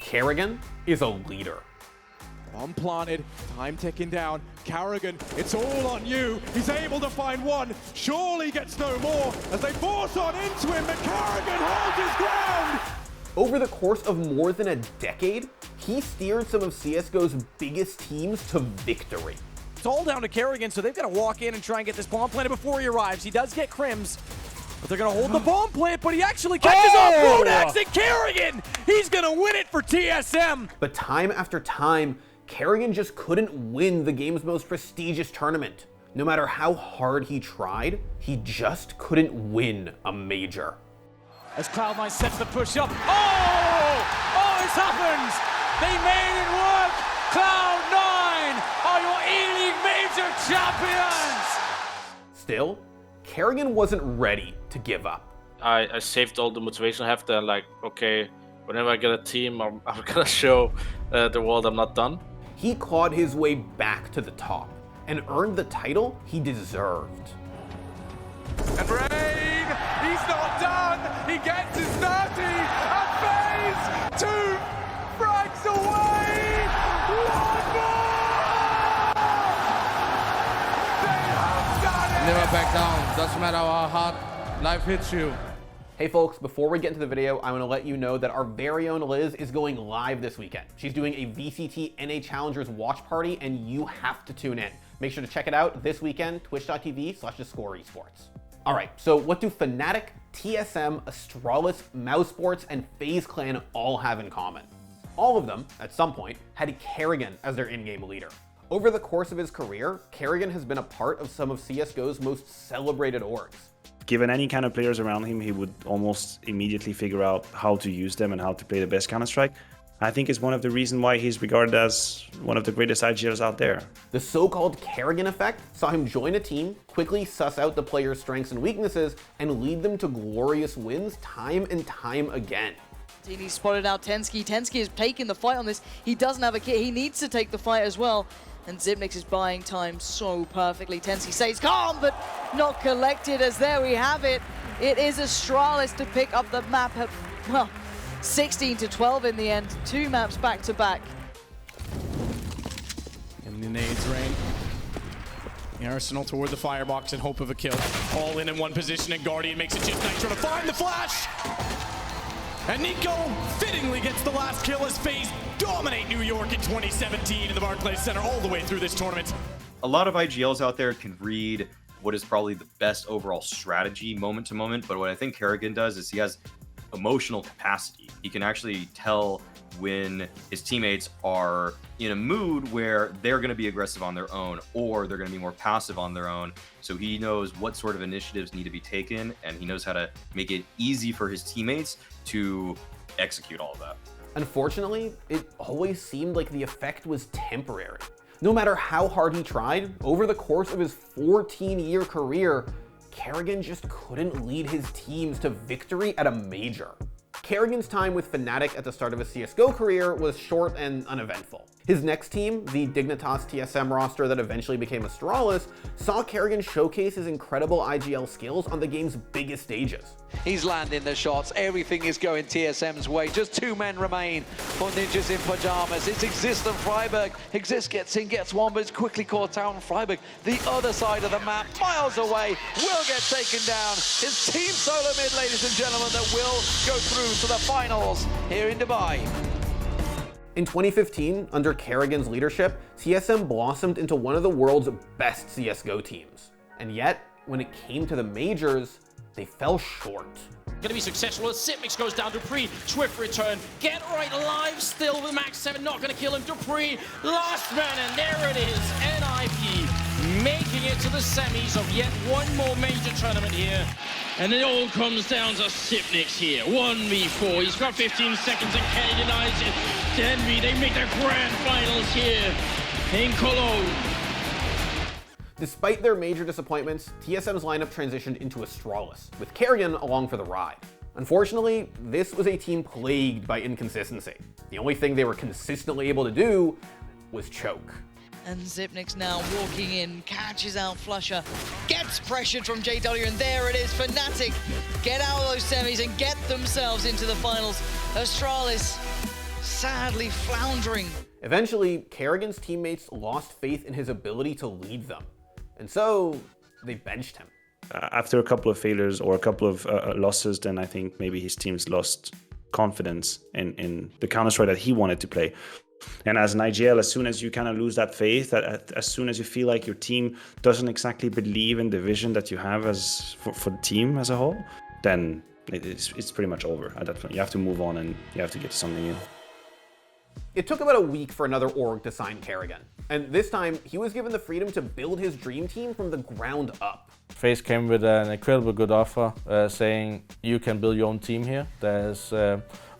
karrigan is a leader. Bomb planted, time ticking down. karrigan, it's all on you. He's able to find one. Surely gets no more as they force on into him, but karrigan holds his ground. Over the course of more than a decade, he steered some of CSGO's biggest teams to victory. It's all down to karrigan, so they've got to walk in and try and get this bomb planted before he arrives. He does get crims, but they're going to hold the bomb plant, but he actually catches off Bodax and karrigan! He's going to win it for TSM! But time after time, karrigan just couldn't win the game's most prestigious tournament. No matter how hard he tried, he just couldn't win a major. As Cloud9 sets the push up. Oh, it's happened! They made it work! Cloud9 are your E-League major champions! Still, karrigan wasn't ready to give up. I saved all the motivation I have there, like, okay, whenever I get a team, I'm gonna show the world I'm not done. He clawed his way back to the top and earned the title he deserved. And Rain, he's not done. He gets his 30 and FaZe 2 frags away. One more! They have done it! Never back down. Doesn't matter how hard life hits you. Hey folks, before we get into the video, I want to let you know that our very own Liz is going live this weekend. She's doing a VCT NA Challengers watch party and you have to tune in. Make sure to check it out this weekend, twitch.tv/theScore esports. All right, so what do Fnatic, TSM, Astralis, mousesports, and FaZe Clan all have in common? All of them, at some point, had karrigan as their in-game leader. Over the course of his career, karrigan has been a part of some of CSGO's most celebrated orgs. Given any kind of players around him, he would almost immediately figure out how to use them and how to play the best Counter-Strike. I think it's one of the reasons why he's regarded as one of the greatest IGLs out there. The so-called karrigan effect saw him join a team, quickly suss out the player's strengths and weaknesses, and lead them to glorious wins time and time again. He spotted out Tensky. Tensky is taking the fight on this. He doesn't have a kit. He needs to take the fight as well. And Xyp9x is buying time so perfectly. Tensky stays calm, but not collected, as there we have it. It is Astralis to pick up the map at, well, 16-12 in the end. 2 maps back to back. And the nades rain. The Arsenal toward the firebox in hope of a kill. All in one position, and Guardian makes a chip nitro to find the flash. And Nico fittingly gets the last kill as FaZe dominate New York in 2017 in the Barclays Center all the way through this tournament. A lot of IGLs out there can read what is probably the best overall strategy moment to moment, but what I think karrigan does is he has emotional capacity. He can actually tell when his teammates are in a mood where they're going to be aggressive on their own or they're going to be more passive on their own. So he knows what sort of initiatives need to be taken, and he knows how to make it easy for his teammates to execute all of that. Unfortunately, it always seemed like the effect was temporary. No matter how hard he tried, over the course of his 14-year career, karrigan just couldn't lead his teams to victory at a major. Karrigan's time with Fnatic at the start of his CSGO career was short and uneventful. His next team, the Dignitas TSM roster that eventually became Astralis, saw karrigan showcase his incredible IGL skills on the game's biggest stages. He's landing the shots, everything is going TSM's way. Just 2 men remain for Ninjas in Pajamas. It's Exist and Freiburg. Exist gets in, gets one, but it's quickly caught out. Freiburg, the other side of the map, miles away, will get taken down. It's Team Solo Mid, ladies and gentlemen, that will go through to the finals here in Dubai. In 2015, under karrigan's leadership, TSM blossomed into one of the world's best CSGO teams. And yet, when it came to the majors, they fell short. Gonna be successful as Xyp9x goes down. Dupree, swift return. Get right alive still with Max 7, not gonna kill him. Dupree, last man, and there it is. NIP making it to the semis of yet one more major tournament here. And it all comes down to Xyp9x here. 1v4. He's got 15 seconds and Kenny denies it. Denby, they make their grand finals here in Cologne. Despite their major disappointments, TSM's lineup transitioned into Astralis, with karrigan along for the ride. Unfortunately, this was a team plagued by inconsistency. The only thing they were consistently able to do was choke. And Xyp9x now walking in, catches out Flusher, gets pressured from JW, and there it is. Fnatic get out of those semis and get themselves into the finals. Astralis sadly floundering. Eventually, karrigan's teammates lost faith in his ability to lead them, and so they benched him. After a couple of failures or a couple of losses, then I think maybe his teams lost confidence in the Counter-Strike that he wanted to play. And as an IGL, as soon as you kind of lose that faith, as soon as you feel like your team doesn't exactly believe in the vision that you have for the team as a whole, then it's pretty much over at that point. You have to move on and you have to get to something new. It took about a week for another org to sign karrigan, and this time he was given the freedom to build his dream team from the ground up. FaZe came with an incredibly good offer, saying you can build your own team here. There's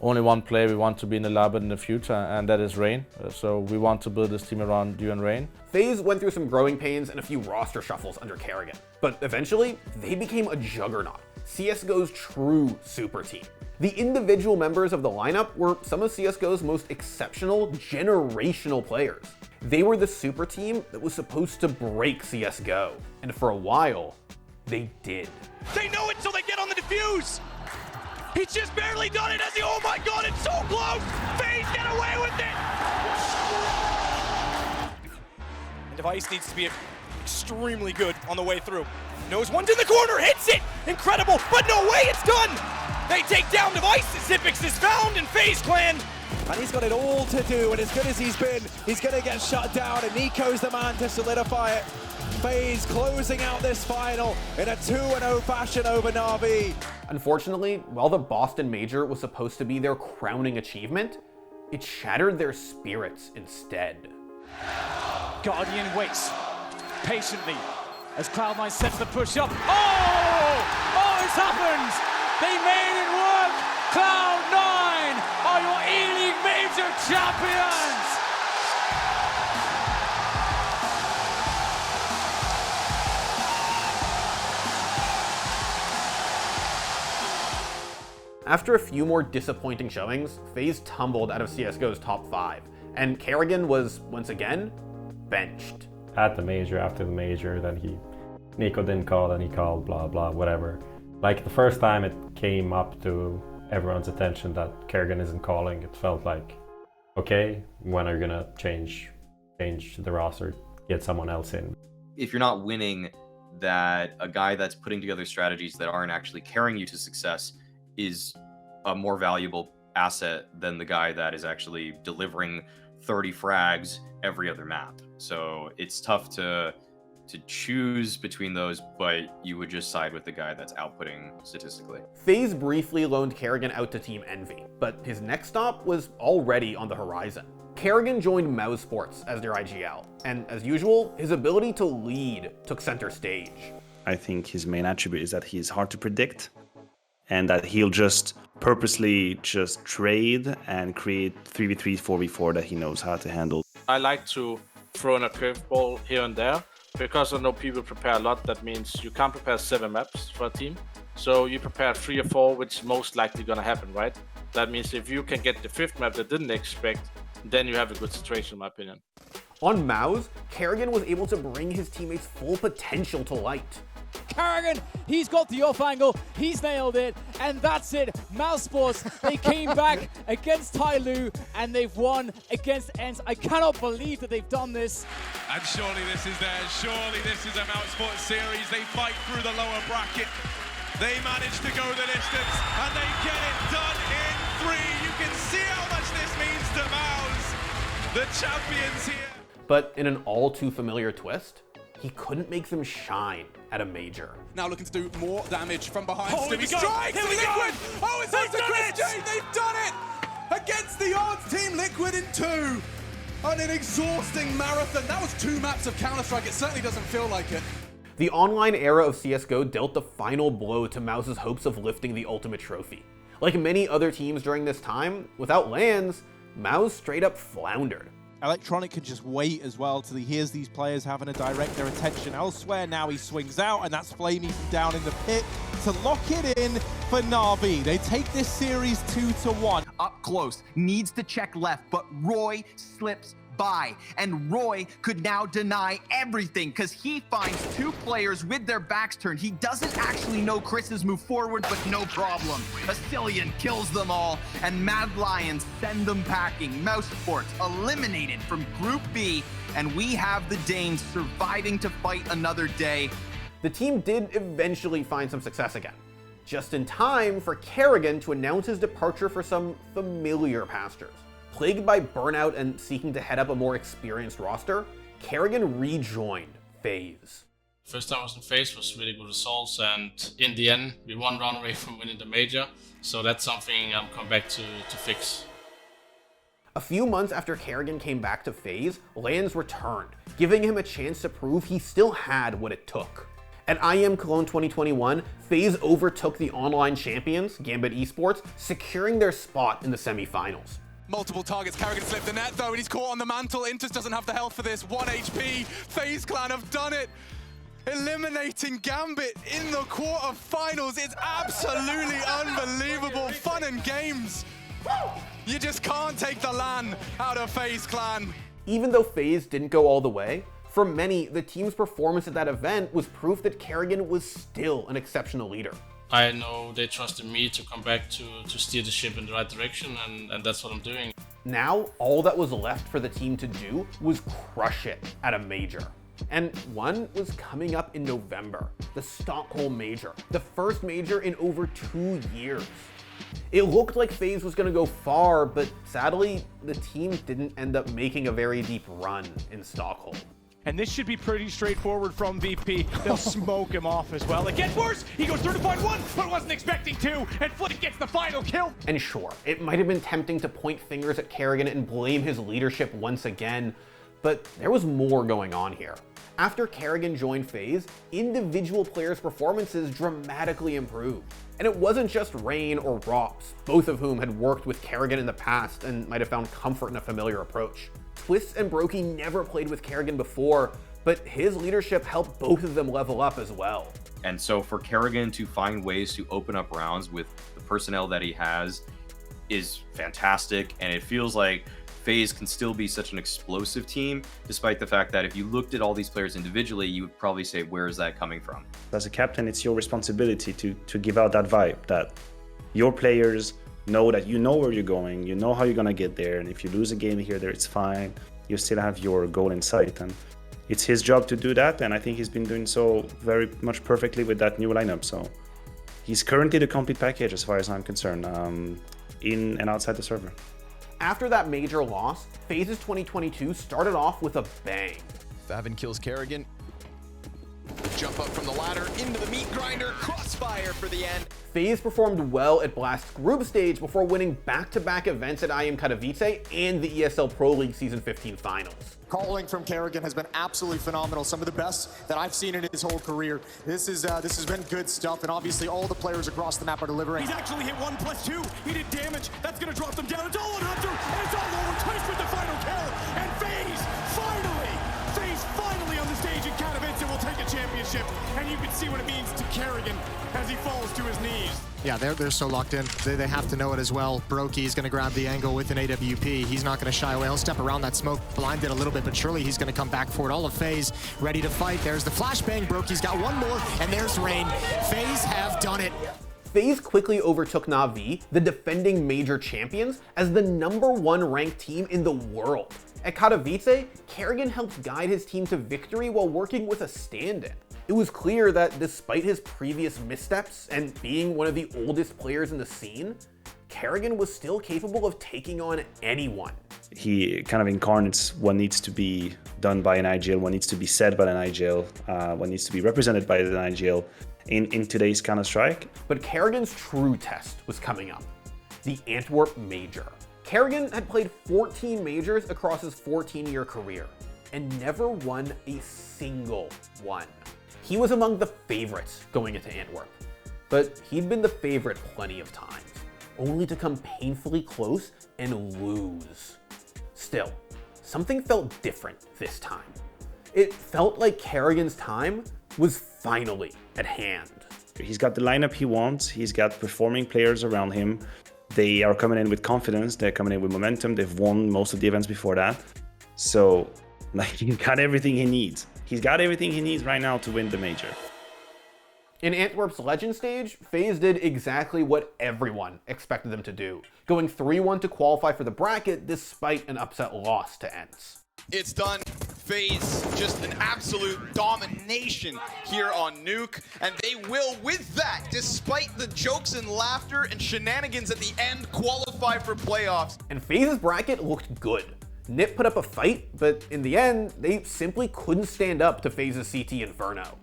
only one player we want to be in the lab in the future, and that is Rain. So we want to build this team around you and Rain. FaZe went through some growing pains and a few roster shuffles under karrigan, but eventually they became a juggernaut, CSGO's true super team. The individual members of the lineup were some of CSGO's most exceptional, generational players. They were the super team that was supposed to break CSGO, and for a while, they did. They know it, so they get on the defuse. He's just barely done it as he, oh my god, it's so close! FaZe get away with it! And Device needs to be extremely good on the way through. Knows one's in the corner, hits it! Incredible, but no way, it's done! They take down Device, Xipix is found, and FaZe Clan. And he's got it all to do, and as good as he's been, he's going to get shut down, and Nico's the man to solidify it. FaZe closing out this final in a 2-0 fashion over Na'Vi. Unfortunately, while the Boston Major was supposed to be their crowning achievement, it shattered their spirits instead. Guardian waits patiently as Cloud9 sets the push up. Oh, it's happened! They made it work! Cloud9 are your E-League Major champions! After a few more disappointing showings, FaZe tumbled out of CSGO's top 5, and karrigan was, once again, benched. At the major, after the major, then Nico didn't call, and he called, blah, blah, whatever. Like, the first time it came up to everyone's attention that karrigan isn't calling, it felt like, okay, when are you gonna change the roster, get someone else in? If you're not winning, that a guy that's putting together strategies that aren't actually carrying you to success is a more valuable asset than the guy that is actually delivering 30 frags every other map. So it's tough to choose between those, but you would just side with the guy that's outputting statistically. FaZe briefly loaned karrigan out to Team Envy, but his next stop was already on the horizon. karrigan joined mousesports as their IGL, and as usual, his ability to lead took center stage. I think his main attribute is that he's hard to predict, and that he'll just purposely just trade and create 3v3, 4v4 that he knows how to handle. I like to throw in a curveball here and there, because I know people prepare a lot. That means you can't prepare 7 maps for a team. So you prepare 3 or 4, which is most likely gonna happen, right? That means if you can get the 5th map that didn't expect, then you have a good situation, in my opinion. On Mouse, karrigan was able to bring his teammates' full potential to light. karrigan, he's got the off angle, he's nailed it, and that's it. mousesports, they came back against Tyloo, and they've won against ENCE. I cannot believe that they've done this. And surely this is theirs, surely this is a mousesports series. They fight through the lower bracket. They manage to go the distance, and they get it done in 3. You can see how much this means to Mouse, the champions here. But in an all too familiar twist, he couldn't make them shine at a major. Now looking to do more damage from behind. Oh, here we go. Strikes Here we Liquid! go. Oh, it's They've over to done Chris it. J! They've done it! Against the odds, Team Liquid in 2. On an exhausting marathon. That was 2 maps of Counter-Strike. It certainly doesn't feel like it. The online era of CSGO dealt the final blow to Mouse's hopes of lifting the ultimate trophy. Like many other teams during this time, without LANs, Mouse straight up floundered. Electronic can just wait as well till he hears these players having to direct their attention elsewhere. Now he swings out, and that's Flamey from down in the pit to lock it in for Na'Vi. They take this series 2-1. Up close, needs to check left, but Roy slips by. And Roy could now deny everything because he finds two players with their backs turned. He doesn't actually know Chris's move forward, but no problem. Asilian kills them all, and Mad Lions send them packing. Mouse Sports eliminated from Group B, and we have the Danes surviving to fight another day. The team did eventually find some success again, just in time for karrigan to announce his departure for some familiar pastures. Plagued by burnout and seeking to head up a more experienced roster, karrigan rejoined FaZe. First time I was in FaZe was really good results, and in the end, we won round away from winning the major, so that's something I'm coming back to fix. A few months after karrigan came back to FaZe, Lanz returned, giving him a chance to prove he still had what it took. At IEM Cologne 2021, FaZe overtook the online champions, Gambit Esports, securing their spot in the semifinals. Multiple targets, karrigan slipped the net though, and he's caught on the mantle. Intus doesn't have the health for this, 1 HP. FaZe Clan have done it. Eliminating Gambit in the quarterfinals. It's absolutely unbelievable. Fun and games. You just can't take the LAN out of FaZe Clan. Even though FaZe didn't go all the way, for many, the team's performance at that event was proof that karrigan was still an exceptional leader. I know they trusted me to come back to steer the ship in the right direction, and that's what I'm doing. Now, all that was left for the team to do was crush it at a major. And one was coming up in November, the Stockholm Major, the first major in over 2 years. It looked like FaZe was going to go far, but sadly, the team didn't end up making a very deep run in Stockholm. And this should be pretty straightforward from VP. They'll smoke him off as well. It gets worse. He goes through to find one, but wasn't expecting two. And Flick gets the final kill. And sure, it might have been tempting to point fingers at karrigan and blame his leadership once again, but there was more going on here. After karrigan joined FaZe, individual players' performances dramatically improved. And it wasn't just Rain or Rops, both of whom had worked with karrigan in the past and might have found comfort in a familiar approach. Twists and Brokey never played with karrigan before, but his leadership helped both of them level up as well. And so for karrigan to find ways to open up rounds with the personnel that he has is fantastic, and it feels like FaZe can still be such an explosive team, despite the fact that if you looked at all these players individually, you would probably say, where is that coming from? As a captain, it's your responsibility to give out that vibe, that your players know that you know where you're going, you know how you're gonna get there, and if you lose a game here, there, it's fine. You still have your goal in sight, and it's his job to do that, and I think he's been doing so very much perfectly with that new lineup. So he's currently the complete package as far as I'm concerned, in and outside the server. After that major loss, FaZe's 2022 started off with a bang. Favin kills karrigan. Jump up from the ladder into the meat grinder, crossfire for the end. FaZe performed well at Blast's group stage before winning back-to-back events at IEM Katowice and the ESL Pro League Season 15 finals. Calling from karrigan has been absolutely phenomenal. Some of the best that I've seen in his whole career. This has been good stuff, and obviously all the players across the map are delivering. He's actually hit 1+2. He did damage. That's going to drop them down. It's all on Hunter, and it's all over. Twist with the final kill, and FaZe finally on the stage in Katowice will take a championship, and you can see what it means to karrigan as he falls to his knees. Yeah, they're so locked in. They have to know it as well. Brokey's going to grab the angle with an AWP. He's not going to shy away. He'll step around that smoke, blinded a little bit, but surely he's going to come back for it. All of FaZe ready to fight. There's the flashbang. Brokey's got one more, and there's Rain. FaZe have done it. FaZe quickly overtook Na'Vi, the defending major champions, as the #1 ranked team in the world. At Katowice, karrigan helped guide his team to victory while working with a stand-in. It was clear that despite his previous missteps and being one of the oldest players in the scene, karrigan was still capable of taking on anyone. He kind of incarnates what needs to be done by an IGL, what needs to be said by an IGL, what needs to be represented by an IGL in today's Counter-Strike. But karrigan's true test was coming up, the Antwerp Major. karrigan had played 14 majors across his 14-year career and never won a single one. He was among the favorites going into Antwerp, but he'd been the favorite plenty of times, only to come painfully close and lose. Still, something felt different this time. It felt like karrigan's time was finally at hand. He's got the lineup he wants, he's got performing players around him. They are coming in with confidence, they're coming in with momentum, they've won most of the events before that. So like, he's got everything he needs. He's got everything he needs right now to win the major. In Antwerp's Legend stage, FaZe did exactly what everyone expected them to do, going 3-1 to qualify for the bracket despite an upset loss to ENCE. It's done. FaZe, just an absolute domination here on Nuke, and they will, with that, despite the jokes and laughter and shenanigans at the end, qualify for playoffs. And FaZe's bracket looked good. NiP put up a fight, but in the end, they simply couldn't stand up to FaZe's CT Inferno.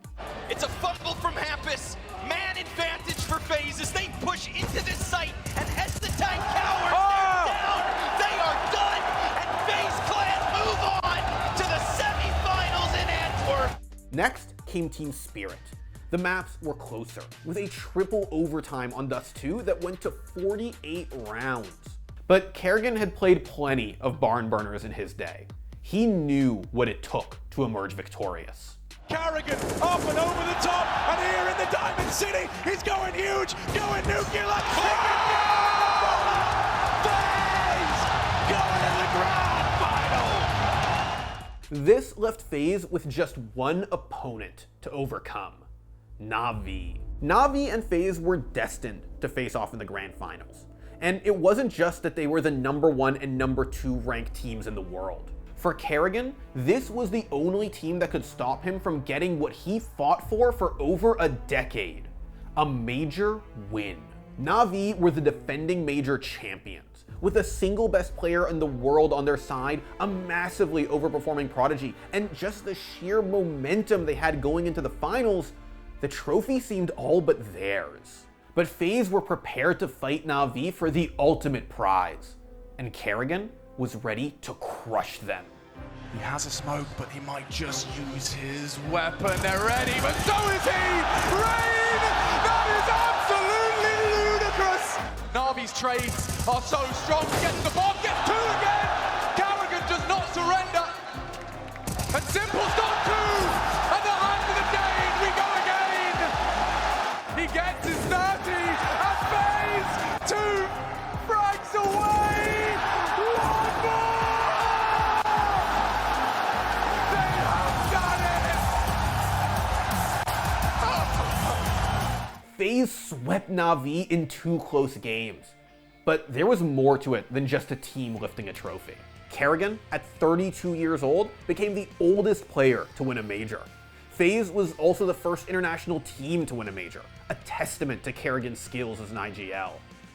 It's a fumble from Hampus. Man advantage for FaZe as they push into this site, and as the tank cowards, they're down. They are done, and FaZe Clan move on to the semifinals in Antwerp. Next came Team Spirit. The maps were closer, with a triple overtime on Dust 2 that went to 48 rounds. But karrigan had played plenty of barn burners in his day. He knew what it took to emerge victorious. karrigan up and over the top, and here in the Diamond City, he's going huge, going nuclear. This left FaZe with just one opponent to overcome: Na'Vi. Na'Vi and FaZe were destined to face off in the grand finals. And it wasn't just that they were the #1 and #2 ranked teams in the world. For karrigan, this was the only team that could stop him from getting what he fought for over a decade: a major win. Na'Vi were the defending major champions, with the single best player in the world on their side, a massively overperforming Prodigy, and just the sheer momentum they had going into the finals. The trophy seemed all but theirs. But FaZe were prepared to fight Na'Vi for the ultimate prize, and karrigan was ready to crush them. He has a smoke, but he might just use his weapon. They're ready, but so is he! Rain! That is absolutely ludicrous! Na'Vi's trades are so strong. Gets the bomb, gets two again! karrigan does not surrender. And Simple's got two! At the hand of the day, we go again! He gets his 30, and FaZe 2 frags away! One more! They have done it! FaZe swept Na'Vi in 2 close games. But there was more to it than just a team lifting a trophy. karrigan, at 32 years old, became the oldest player to win a major. FaZe was also the first international team to win a major, a testament to karrigan's skills as an IGL.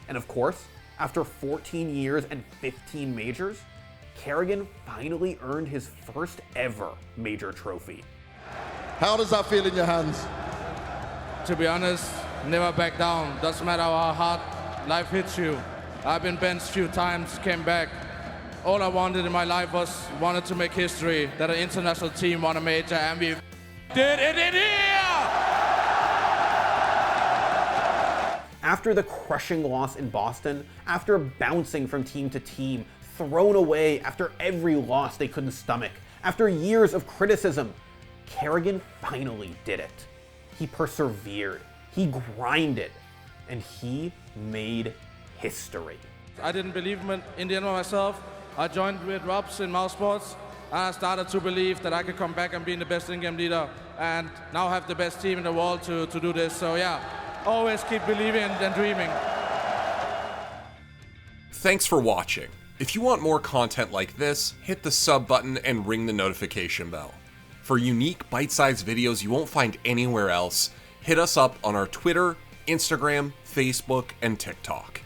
And of course, after 14 years and 15 majors, karrigan finally earned his first ever major trophy. How does that feel in your hands? To be honest, never back down. Doesn't matter how hard life hits you. I've been benched a few times, came back. All I wanted in my life wanted to make history, that an international team won a major, and we did it in here! After the crushing loss in Boston, after bouncing from team to team, thrown away after every loss they couldn't stomach, after years of criticism, karrigan finally did it. He persevered, he grinded, and he made history. I didn't believe in the end of myself. I joined with Robs in Mouse Sports, and I started to believe that I could come back and be the best in-game leader, and now have the best team in the world to do this. So yeah, always keep believing and dreaming. Thanks for watching. If you want more content like this, hit the sub button and ring the notification bell. For unique bite-sized videos you won't find anywhere else, hit us up on our Twitter, Instagram, Facebook, and TikTok.